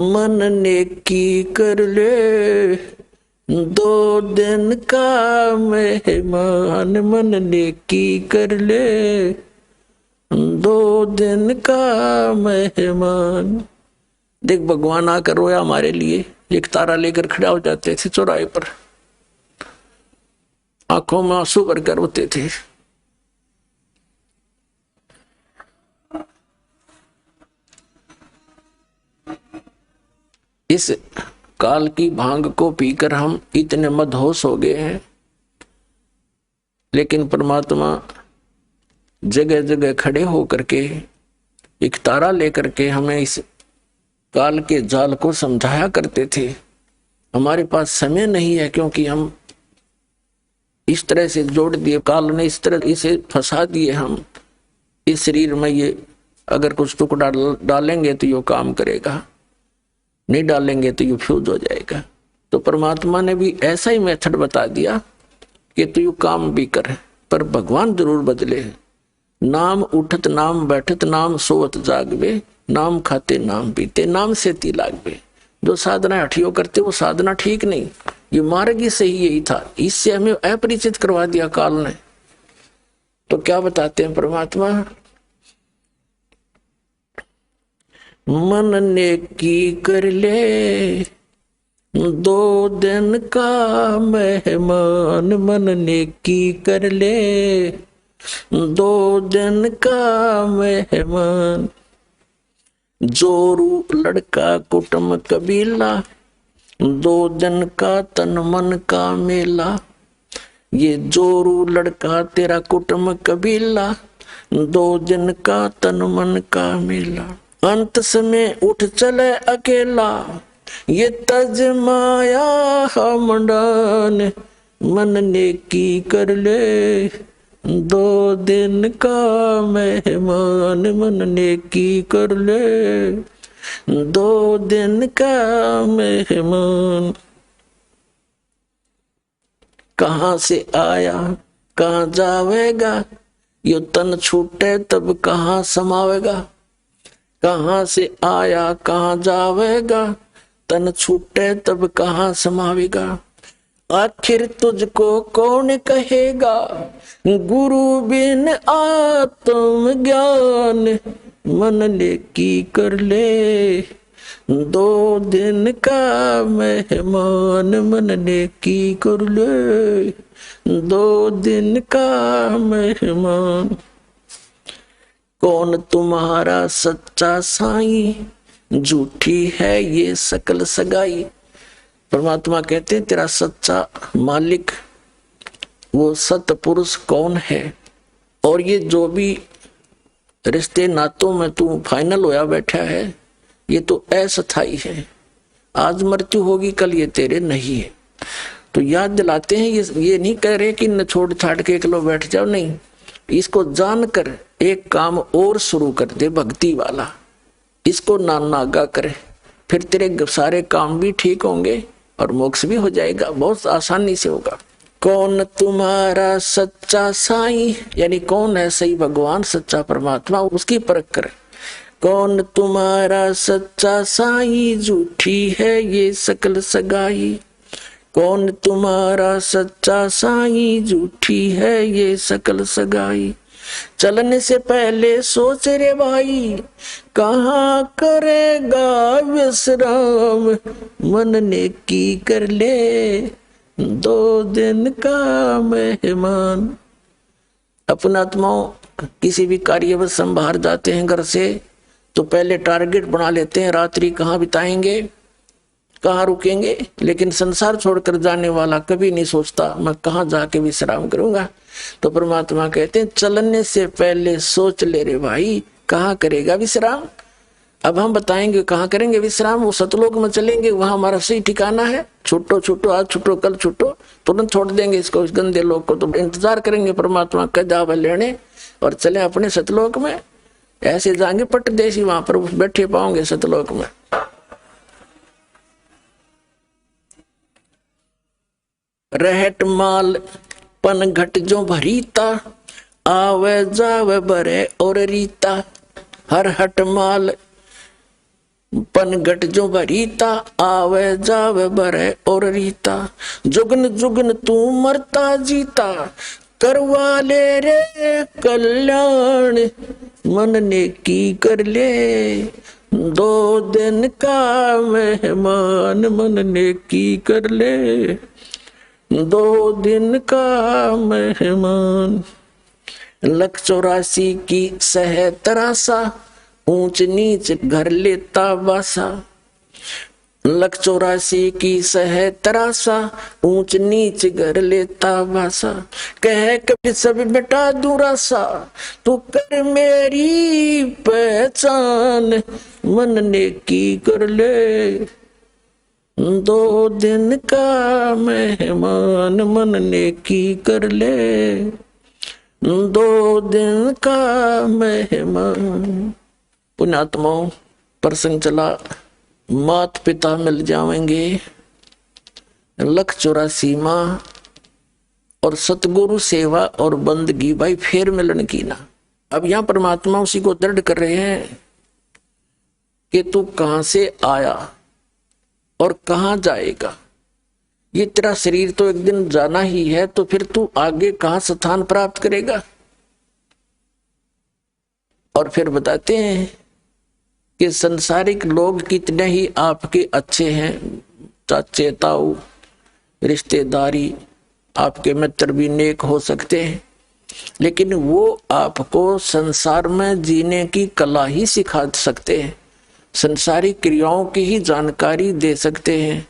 मन नेकी कर ले, 2 दिन का मेहमान। मन नेकी कर ले, 2 दिन का मेहमान। देख भगवान आकर रोया हमारे लिए, एक तारा लेकर खड़ा हो जाते थे चौराहे पर, आंखों में आंसू भरकर रोते थे। इस काल की भांग को पीकर हम इतने मदहोश हो गए हैं, लेकिन परमात्मा जगह जगह खड़े होकर के एक तारा लेकर के हमें इस काल के जाल को समझाया करते थे। हमारे पास समय नहीं है, क्योंकि हम इस तरह से जोड़ दिए, काल ने इस तरह इसे फंसा दिए। हम इस शरीर में ये अगर कुछ टुकड़ा डालेंगे तो ये काम करेगा, नहीं डालेंगे तो ये फ्यूज हो जाएगा। तो परमात्मा ने भी ऐसा ही मेथड बता दिया कि तू यू काम भी कर, पर भगवान जरूर बदले। नाम उठत नाम बैठत नाम सोवत जागवे, नाम खाते नाम पीते नाम से ती लागवे। जो साधना हठियो करते वो साधना ठीक नहीं, ये मार्ग ही सही यही था। इससे हमें अपरिचित करवा दिया काल ने। तो क्या बताते हैं परमात्मा, मन नेकी कर ले, 2 दिन का मेहमान। मन नेकी कर ले, 2 दिन का मेहमान। जोरू लड़का कुटुंब कबीला, 2 दिन का तन मन का मेला। ये जोरू लड़का तेरा कुटुंब कबीला, 2 दिन का तन मन का मेला। अंत समय उठ चले अकेला, ये तज माया हमडान। मन नेकी कर ले, 2 दिन का मेहमान। मन नेकी कर ले, 2 दिन का मेहमान। कहाँ से आया कहाँ जावेगा, यो तन छूटे तब कहाँ समावेगा। कहाँ से आया कहाँ जावेगा, तन छूटे तब कहाँ समावेगा। आखिर तुझको कौन कहेगा, गुरु बिन आत्म ज्ञान। मन नेकी कर ले, 2 दिन का मेहमान। मन नेकी कर ले, 2 दिन का मेहमान। कौन तुम्हारा सच्चा साईं, झूठी है ये सकल सगाई। परमात्मा कहते हैं तेरा सच्चा मालिक वो सत पुरुष कौन है, और ये जो भी रिश्ते नातों में तू फाइनल होया बैठा है ये तो अस्थाई है। आज मृत्यु होगी कल ये तेरे नहीं है। तो याद दिलाते हैं, ये नहीं कह रहे कि न छोड़ छाड़ के एकलो बैठ जाओ, नहीं, इसको जानकर एक काम और शुरू कर दे भक्ति वाला, इसको नागा करे, फिर तेरे सारे काम भी ठीक होंगे और मोक्ष भी हो जाएगा, बहुत आसानी से होगा। कौन तुम्हारा सच्चा साईं, यानी कौन है सही भगवान सच्चा परमात्मा, उसकी परख करे। कौन तुम्हारा सच्चा साईं, झूठी है ये सकल सगाई। कौन तुम्हारा सच्चा साईं, झूठी है ये सकल सगाई। चलने से पहले सोच रे भाई, कहाँ करेगा विश्राम। मन नेकी कर ले, 2 दिन का मेहमान। अपने आत्माओं किसी भी कार्य में संभार जाते हैं घर से, तो पहले टारगेट बना लेते हैं, रात्रि कहाँ बिताएंगे, कहाँ रुकेंगे। लेकिन संसार छोड़कर जाने वाला कभी नहीं सोचता मैं कहाँ जाके विश्राम करूंगा। तो परमात्मा कहते हैं चलने से पहले सोच ले रे भाई, कहाँ करेगा विश्राम। अब हम बताएंगे कहाँ करेंगे विश्राम, वो सतलोक में चलेंगे, वहां हमारा सही ठिकाना है। छुट्टो छुट्टो, आज छुट्टो कल छुट्टो, तुरंत छोड़ देंगे इसको, इस गंदे लोक को। तो इंतजार करेंगे परमात्मा का जावे लेने और चले अपने सतलोक में। ऐसे जाएंगे पट्टदेशी, वहां पर बैठे पाओगे सतलोक में। रहट माल पन घट जो भरीता, आवे जावे बरे और रीता। हर हट माल पनघट जो भरीता, आवे जावे बरे और रीता। जुगन जुगन तू मरता जीता, करवा ले रे कल्याण, मन ने की कर ले। 2 दिन का मेहमान, मन ने की कर ले। 2 दिन का मेहमान। 184 की सह तरासा, ऊंच नीच घर लेता बासा। 184 की सह तरासा, ऊंच नीच घर लेता बासा। कह कभी सब बेटा दूरासा, तू कर मेरी पहचान, मन ने की कर ले। 2 दिन का मेहमान, मन ने की कर ले। 2 दिन का मेहमान। पुण्यात्माओं, प्रसंग चला, मात पिता मिल जाएंगे, 184 माँ और सतगुरु सेवा और बंदगी, भाई फेर मिलन की ना। अब यहां परमात्मा उसी को दृढ़ कर रहे हैं कि तू कहां से आया और कहां जाएगा। ये तेरा शरीर तो एक दिन जाना ही है, तो फिर तू आगे कहां स्थान प्राप्त करेगा। और फिर बताते हैं कि संसारिक लोग कितने ही आपके अच्छे हैं, चाचे ताऊ रिश्तेदारी, आपके मित्र भी नेक हो सकते हैं, लेकिन वो आपको संसार में जीने की कला ही सिखा सकते हैं, संसारिक क्रियाओं की ही जानकारी दे सकते हैं।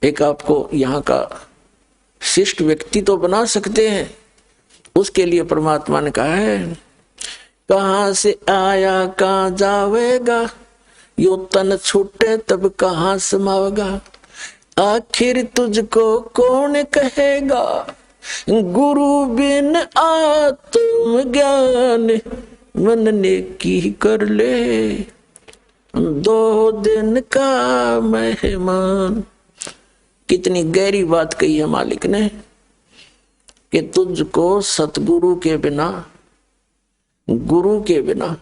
एक आपको यहाँ का शिष्ट व्यक्ति तो बना सकते हैं। उसके लिए परमात्मा ने कहा है, कहां से आया कहां जावेगा, यो तन छूटे तब कहां समावेगा। आखिर तुझको कौन कहेगा, गुरु बिन आत्म ज्ञान, मन ने की कर ले। 2 दिन का मेहमान। कितनी गहरी बात कही है मालिक ने कि तुझको सतगुरु के बिना, गुरु के बिना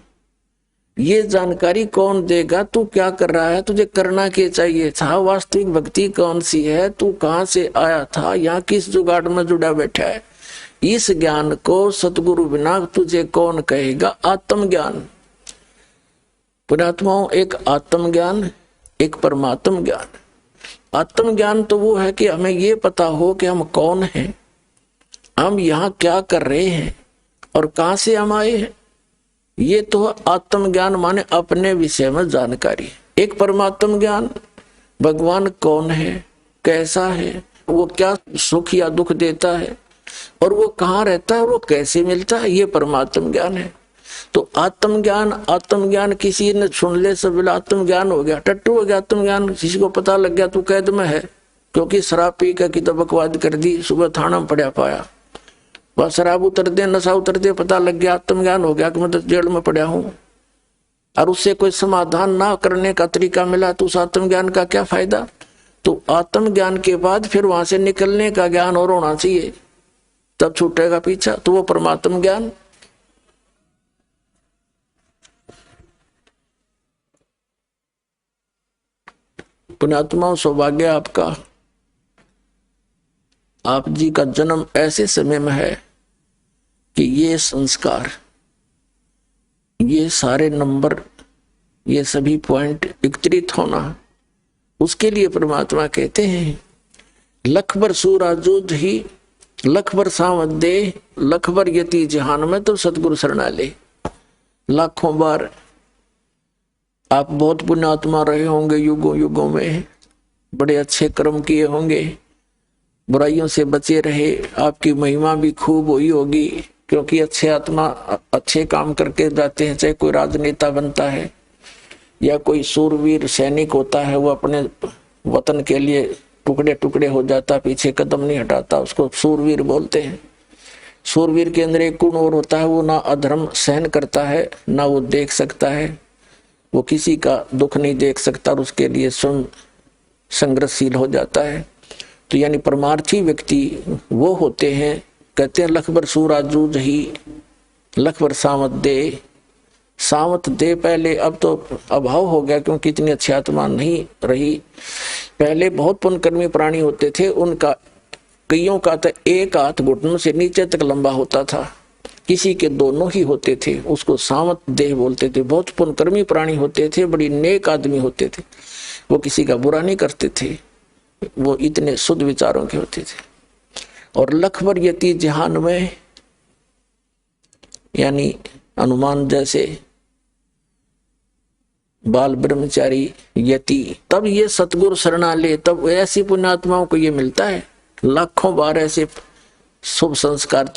ये जानकारी कौन देगा, तू क्या कर रहा है, तुझे करना क्या चाहिए था, वास्तविक भक्ति कौन सी है, तू कहां से आया था, यहाँ किस जुगाड़ में जुड़ा बैठा है। इस ज्ञान को सतगुरु बिना तुझे कौन कहेगा। आत्मज्ञान। पुण्यात्माओं, एक आत्मज्ञान, एक परमात्म ज्ञान। आत्मज्ञान तो वो है कि हमें ये पता हो कि हम कौन हैं, हम यहाँ क्या कर रहे हैं और कहां से हम आए हैं। ये तो आत्मज्ञान माने अपने विषय में जानकारी। एक परमात्म ज्ञान, भगवान कौन है, कैसा है, वो क्या सुख या दुख देता है और वो कहाँ रहता है, वो कैसे मिलता है, ये परमात्म ज्ञान है। तो आत्मज्ञान किसी ने सुन ले सब बोला आत्मज्ञान हो गया, टट्टू हो गया आत्मज्ञान। किसी को पता लग गया तो कैद में है, क्योंकि शराब पी का की तो बकवाद कर दी, सुबह थाना में पड़ा पाया, बस शराब उतर दे, नशा उतर दे, पता लग गया आत्मज्ञान हो गया कि मैं तो जेल में पड़ा हूं। और उससे कोई समाधान ना करने का तरीका मिला तो उस आत्मज्ञान का क्या फायदा। तो आत्मज्ञान के बाद फिर वहां से निकलने का ज्ञान और होना चाहिए, तब छूटेगा पीछा, तो वो परमात्म ज्ञान। पुण्यात्मा, सौभाग्य आपका, आप जी का जन्म ऐसे समय में है कि ये संस्कार, ये सारे नंबर, ये सभी पॉइंट एकत्रित होना, उसके लिए परमात्मा कहते हैं लख बर सूराजूद ही लख बर सावध दे, लख बर यति जहान में तो सतगुरु शरणा ले। लाखों बार आप बहुत पुण्यात्मा रहे होंगे, युगों युगों में बड़े अच्छे कर्म किए होंगे, बुराइयों से बचे रहे, आपकी महिमा भी खूब हुई होगी, क्योंकि अच्छे आत्मा अच्छे काम करके जाते हैं। चाहे कोई राजनेता बनता है या कोई सूरवीर सैनिक होता है, वो अपने वतन के लिए टुकड़े टुकड़े हो जाता, पीछे कदम नहीं हटाता, उसको सूरवीर बोलते हैं। सूरवीर के अंदर एक गुण और होता है, वो ना अधर्म सहन करता है, ना वो देख सकता है, वो किसी का दुख नहीं देख सकता और उसके लिए स्वयं संघर्षशील हो जाता है। तो यानी परमार्थी व्यक्ति वो होते हैं, कहते हैं लख बर सूराजूद ही लख बर सावध दे, सामत देह पहले, अब तो अभाव हो गया क्योंकि इतनी अच्छी आत्मा नहीं रही। पहले बहुत पुण्यकर्मी प्राणी होते थे, उनका कईयों का तो एक हाथ घुटनों से नीचे तक लंबा होता था, किसी के दोनों ही होते थे, उसको सामत देह बोलते थे। बहुत पुण्यकर्मी प्राणी होते थे, बड़ी नेक आदमी होते थे, वो किसी का बुरा नहीं करते थे, वो इतने शुद्ध विचारों के होते थे। और लखबर यति जहान में, यानी हनुमान जैसे बाल ब्रह्मचारी यति, तब ये सतगुरु शरणा ले, तब ऐसी पुण्यात्माओं को ये मिलता है। लाखों बार ऐसे शुभ संस्कार